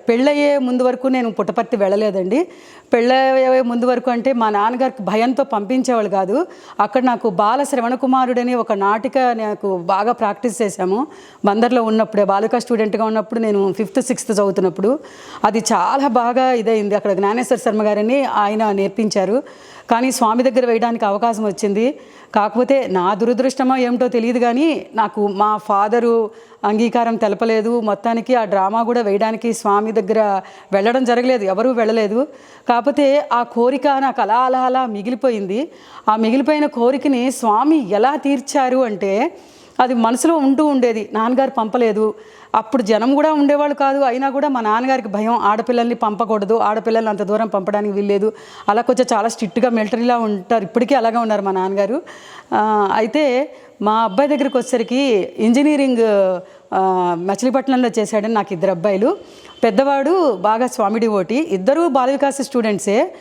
పెళ్ళయ్యే ముందు వరకు నేను పుట్టపర్తి వెళ్ళలేదండి. పెళ్ళయ్యే ముందు వరకు అంటే మా నాన్నగారికి భయంతో పంపించేవాళ్ళు కాదు. అక్కడ నాకు బాల శ్రవణ కుమారుడని ఒక నాటిక నాకు బాగా ప్రాక్టీస్ చేశాము. బందర్లో ఉన్నప్పుడే బాలికా స్టూడెంట్గా ఉన్నప్పుడు నేను 5th 6th చదువుతున్నప్పుడు అది చాలా బాగా ఇదైంది. అక్కడ జ్ఞానేశ్వర శర్మ గారని ఆయన నేర్పించారు. కానీ స్వామి దగ్గర వేయడానికి అవకాశం వచ్చింది. కాకపోతే నా దురదృష్టమో ఏమిటో తెలియదు, కానీ నాకు మా ఫాదరు అంగీకారం తెలపలేదు. మొత్తానికి ఆ డ్రామా కూడా వేయడానికి స్వామి దగ్గర వెళ్ళడం జరగలేదు, ఎవరూ వెళ్ళలేదు. కాకపోతే ఆ కోరిక నాకు అలా అలా అలా మిగిలిపోయింది. ఆ మిగిలిపోయిన కోరికని స్వామి ఎలా తీర్చారు అంటే అది మనసులో ఉంటూ ఉండేది. నాన్నగారు పంపలేదు, అప్పుడు జనం కూడా ఉండేవాళ్ళు కాదు. అయినా కూడా మా నాన్నగారికి భయం, ఆడపిల్లల్ని పంపకూడదు, ఆడపిల్లల్ని అంత దూరం పంపడానికి వీల్లేదు. అలా కొంచెం చాలా స్ట్రిక్ట్గా మిలిటరీలా ఉంటారు, ఇప్పటికీ అలాగే ఉన్నారు మా నాన్నగారు. అయితే మా అబ్బాయి దగ్గరికి వచ్చేసరికి ఇంజనీరింగ్ మచిలీపట్నంలో చేశాడని. నాకు 2 అబ్బాయిలు. పెద్దవాడు బాగా స్వామి డివోటి, ఇద్దరూ బాల వికాస్ స్టూడెంట్సే.